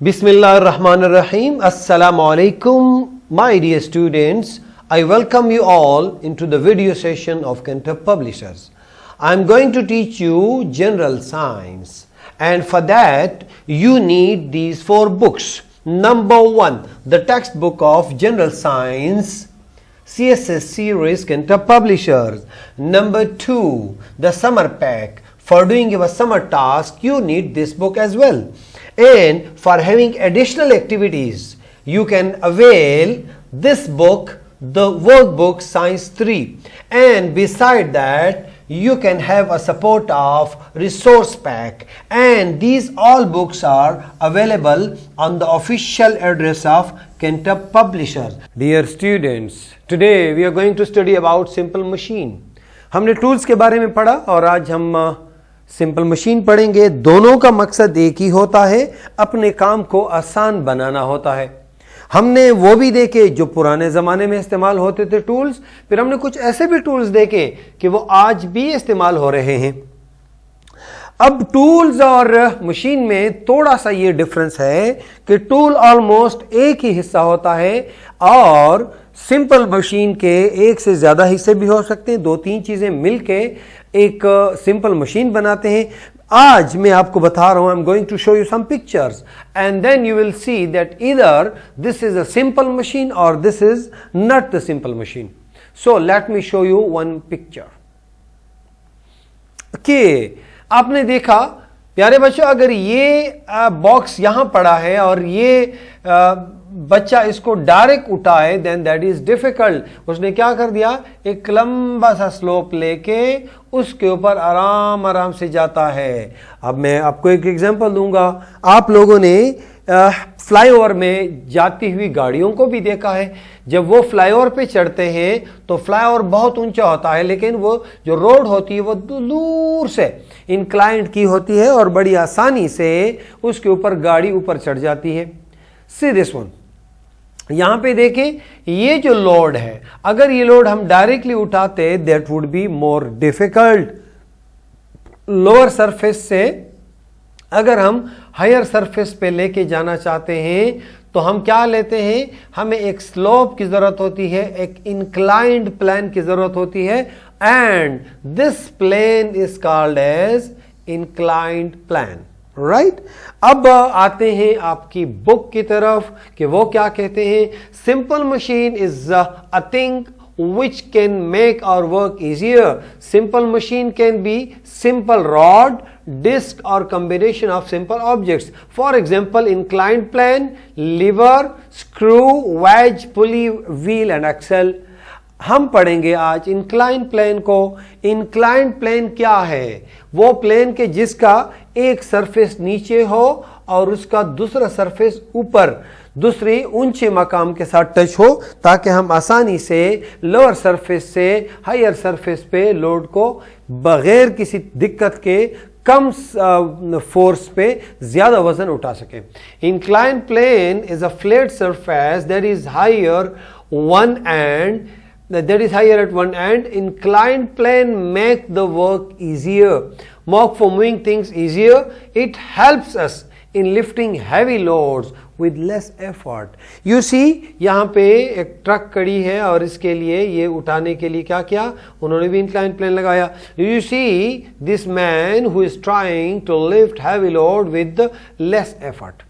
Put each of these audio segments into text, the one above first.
Bismillahirrahmanirrahim. Assalamu alaikum, my dear students. I welcome you all into the video session of Kentuck Publishers. I am going to teach you general science, and for that you need these 4 books. Number 1, the textbook of general science, CSS series, Kentuck Publishers. Number 2, the summer pack. For doing your summer task, you need this book as well. And for having additional activities, you can avail this book, the workbook Science 3. And beside that, you can have a support of resource pack. And these all books are available on the official address of Kentuck Publishers. Dear students, today we are going to study about simple machine. हमने tools के बारे में पढ़ा और आज हम simple machine पढ़ेंगे। दोनों का मकसद एक ही होता है, अपने काम को आसान बनाना होता है। हमने वो भी देखे जो पुराने ज़माने में इस्तेमाल होते थे टूल्स, फिर हमने कुछ ऐसे भी टूल्स देखे कि वो आज भी इस्तेमाल हो रहे हैं। अब टूल्स और मशीन में थोड़ा सा ये डिफरेंस है कि टूल ऑलमोस्ट एक ही हिस्सा होता है और सिंपल मशीन के एक से ज़्यादा हिस्से भी हो सकते हैं। 2-3 चीज़ें मिलके एक सिंपल मशीन बनाते हैं। आज मैं आपको बता रहा हूं, I am going to show you some pictures and then you will see that either this is a simple machine और this is not the simple machine. So let me show you one picture. Okay, आपने देखा प्यारे बच्चों, अगर ये box यहां पड़ा है और ये बच्चा इसको डायरेक्ट उठाए देन दैट इज डिफिकल्ट। उसने क्या कर दिया, एक लंबा सा स्लोप लेके उसके ऊपर आराम आराम से जाता है। अब मैं आपको एक एग्जांपल दूंगा। आप लोगों ने फ्लाईओवर में जाती हुई गाड़ियों को भी देखा है। जब वो फ्लाईओवर पे चढ़ते हैं तो फ्लाईओवर बहुत ऊंचा होता है, लेकिन वो जो रोड होती है वो दूर से इंक्लाइंड की होती है और बड़ी आसानी से उसके ऊपर गाड़ी ऊपर चढ़ जाती है। सी दिस वन, यहां पे देखें, ये जो लोड है, अगर ये लोड हम डायरेक्टली उठाते that would be more difficult. Lower surface से अगर हम हायर सरफेस पे लेके जाना चाहते हैं तो हम क्या लेते हैं, हमें एक स्लोप की जरूरत होती है, एक इंक्लाइंड प्लेन की जरूरत होती है, and this plane is called as inclined plane, right. अब आते हैं आपकी बुक की तरफ कि वो क्या कहते हैं। Simple machine is a thing which can make our work easier. Simple machine can be simple rod, disc or combination of simple objects. For example, inclined plane, lever, screw, wedge, pulley, wheel and axle. हम पढ़ेंगे आज inclined plane को। Inclined plane क्या है, वो plane के जिसका एक सरफेस नीचे हो और उसका दूसरा सरफेस ऊपर दूसरे ऊंचे मकाम के साथ टच हो, ताकि हम आसानी से लोअर सरफेस से हायर सरफेस पे लोड को बगैर किसी दिक्कत के कम फोर्स पे ज्यादा वजन उठा सकें। Inclined plane is a flat surface that is higher at one end. Inclined plane make the work easier, make for moving things easier. It helps us in lifting heavy loads with less effort. You see, यहाँ पे एक truck खड़ी है और इसके लिए ये उठाने के लिए क्या किया, उन्होंने भी inclined plane लगाया। You see this man who is trying to lift heavy load with less effort.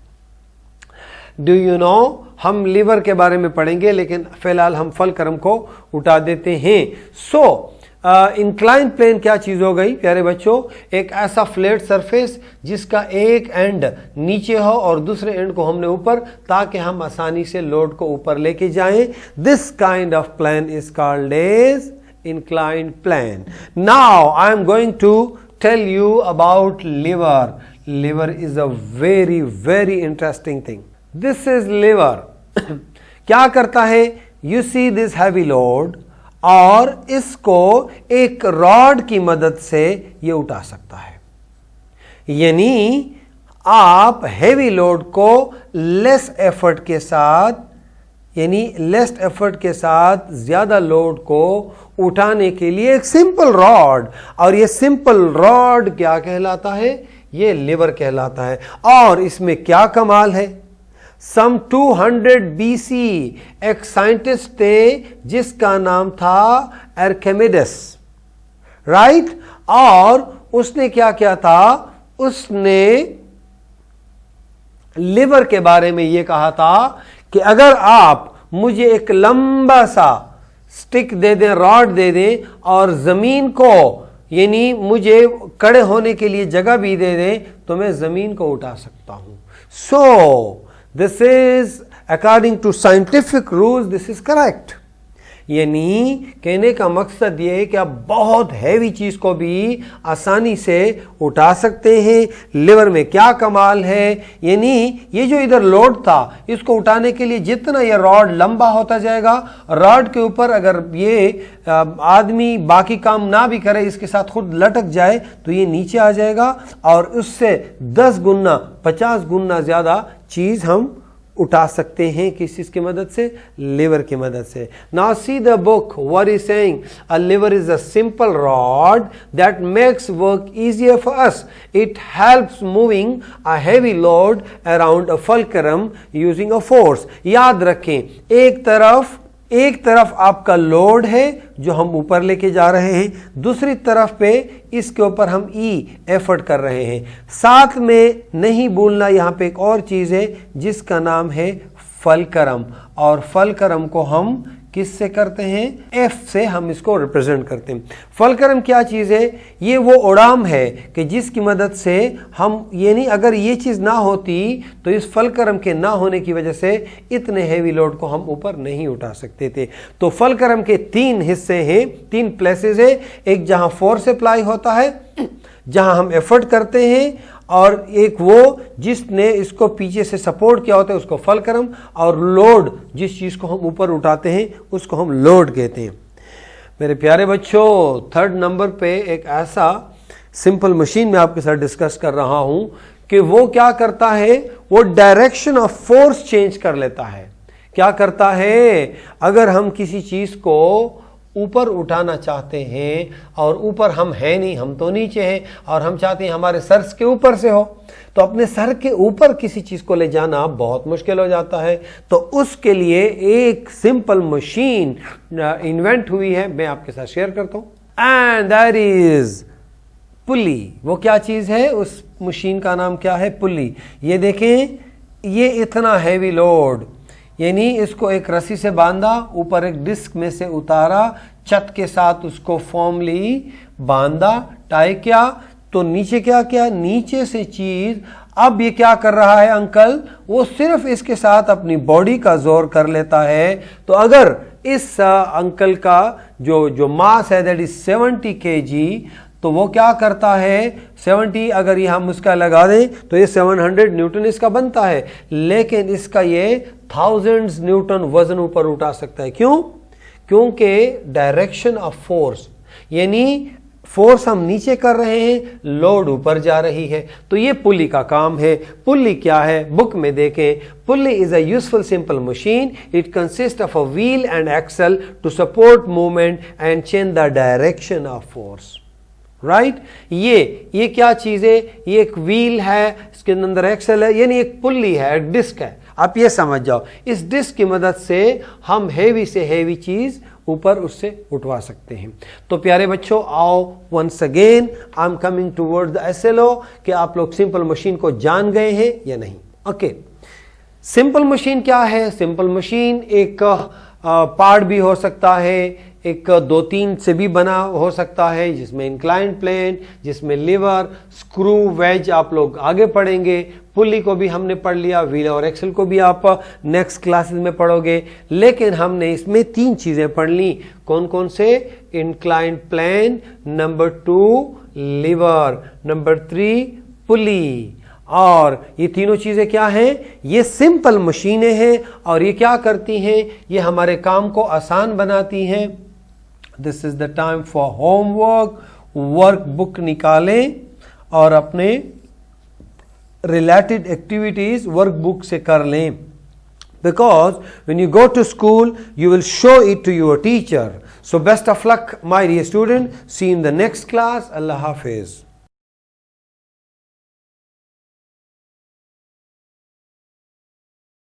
Do you know, हम लीवर के बारे में पढ़ेंगे, लेकिन फिलहाल हम फल क्रम को उठा देते हैं। सो इंक्लाइन प्लेन क्या चीज हो गई प्यारे बच्चों, एक ऐसा फ्लैट सरफेस जिसका एक एंड नीचे हो और दूसरे एंड को हमने ऊपर, ताकि हम आसानी से लोड को ऊपर लेके जाएं। This kind of plane is called as inclined plane. Now I am going to tell you about lever. Lever is a very very interesting thing. This is lever. क्या करता है, you see this heavy load, और इसको एक rod की मदद से ये उठा सकता है। यानी आप हैवी लोड को लेस एफर्ट के साथ ज्यादा लोड को उठाने के लिए एक सिंपल रॉड, और ये सिंपल रॉड क्या कहलाता है, ये लिवर कहलाता है। और इसमें क्या कमाल है, सम 200 BC एक साइंटिस्ट थे जिसका नाम था आर्किमिडीज, राइट। और उसने क्या किया था, उसने लिवर के बारे में यह कहा था कि अगर आप मुझे एक लंबा सा स्टिक दे दें, रॉड दे दें, और जमीन को यानी मुझे खड़े होने के लिए जगह भी दे दें, तो मैं जमीन को उठा सकता हूं। So this is according to scientific rules, this is correct. यानी कहने का मकसद यह है कि आप बहुत हैवी चीज को भी आसानी से उठा सकते हैं। लिवर में क्या कमाल है, यानी ये जो इधर लोड था, इसको उठाने के लिए जितना ये रॉड लंबा होता जाएगा, रॉड के ऊपर अगर ये आदमी बाकी काम ना भी करे, इसके साथ खुद लटक जाए, तो ये नीचे आ जाएगा और उससे 10 गुना 50 गुना ज्यादा चीज हम उठा सकते हैं। किस चीज की मदद से, लिवर की मदद से। Now see the book what is saying, a liver is a simple rod that makes work easier for us. It helps moving a heavy load around a fulcrum using a force. याद रखें, एक तरफ आपका load है जो हम ऊपर लेके जा रहे हैं, दूसरी तरफ पे इसके ऊपर हम एफर्ट कर रहे हैं। साथ में नहीं भूलना, यहां पे एक और चीज है जिसका नाम है फल्क्रम, और फल्क्रम को हम किससे करते हैं, एफ से हम इसको रिप्रेजेंट करते हैं। फल्क्रम क्या चीज है, ये वो उड़ाम है कि जिसकी मदद से हम, यानी अगर ये चीज ना होती तो इस फल्क्रम के ना होने की वजह से इतने हैवी लोड को हम ऊपर नहीं उठा सकते थे। तो फल्क्रम के 3 हिस्से हैं, 3 प्लेसेस है। एक जहां फोर्स अप्लाई होता है, जहां हम एफर्ट करते हैं, और एक वो जिसने इसको पीछे से सपोर्ट किया होता है उसको फल्क्रम, और लोड जिस चीज को हम ऊपर उठाते हैं उसको हम लोड कहते हैं। मेरे प्यारे बच्चों, 3rd नंबर पे एक ऐसा सिंपल मशीन में आपके साथ डिस्कस कर रहा हूं कि वो क्या करता है, वो डायरेक्शन ऑफ फोर्स चेंज कर लेता है। क्या करता है, अगर हम किसी चीज को ऊपर उठाना चाहते हैं और ऊपर हम हैं नहीं, हम तो नीचे हैं, और हम चाहते हैं हमारे सर के ऊपर से हो, तो अपने सर के ऊपर किसी चीज को ले जाना बहुत मुश्किल हो जाता है। तो उसके लिए एक सिंपल मशीन इन्वेंट हुई है, मैं आपके साथ शेयर करता हूं, एंड दैट इज पुली। वो क्या चीज है, उस मशीन का नाम क्या है, पुली। ये देखें, ये इतना हैवी लोड, यानी इसको एक रस्सी से बांधा, ऊपर एक डिस्क में से उतारा, छत के साथ उसको फॉर्मली बांधा, टाई किया, तो नीचे क्या किया, नीचे से चीज, अब ये क्या कर रहा है अंकल, वो सिर्फ इसके साथ अपनी बॉडी का जोर कर लेता है। तो अगर इस अंकल का जो मास है दैट इज 70 kg, तो वो क्या करता है, 70 अगर ये हम उसका लगा दें तो ये 700 न्यूटन इसका बनता है, लेकिन इसका ये thousands न्यूटन वजन ऊपर उठा सकता है। क्यों? क्योंकि डायरेक्शन ऑफ फोर्स, यानी फोर्स हम नीचे कर रहे हैं, लोड ऊपर जा रही है। तो ये पुली का काम है। पुली क्या है, बुक में देखें, pulley is a useful simple machine. It consist of a wheel and axle to support movement and change the direction of force, right. ये क्या चीज है, ये एक व्हील है, इसके अंदर एक्सल है, यानी एक पुल्ली है, एक डिस्क है। आप ये समझ जाओ, इस डिस्क की मदद से हम हैवी से हैवी चीज ऊपर उससे उठवा सकते हैं। तो प्यारे बच्चों, आओ once again I am coming toward the SLO कि आप लोग सिंपल मशीन को जान गए हैं या नहीं। ओके, सिंपल मशीन क्या है? सिंपल मशीन एक पार्ट भी हो सकता है, एक 2-3 से भी बना हो सकता है, जिसमें इंक्लाइंड प्लेन, जिसमें लिवर, स्क्रू, वेज आप लोग आगे पढ़ेंगे। पुली को भी हमने पढ़ लिया, व्हील और एक्सल को भी आप नेक्स्ट क्लासेस में पढ़ोगे। लेकिन हमने इसमें 3 चीजें पढ़ ली। कौन कौन से? Inclined plane, number 2 lever, number 3 pulley. और ये तीनों चीजें क्या हैं? ये सिंपल मशीनें हैं, और ये क्या करती हैं? ये हमारे काम को आसान बनाती हैं। This is the time for homework. Work book निकालें और अपने रिलेटेड एक्टिविटीज वर्क बुक से कर लें, because when you go to school you will show it to your teacher. So best of luck my dear student. See you in the next class. Allah Hafiz.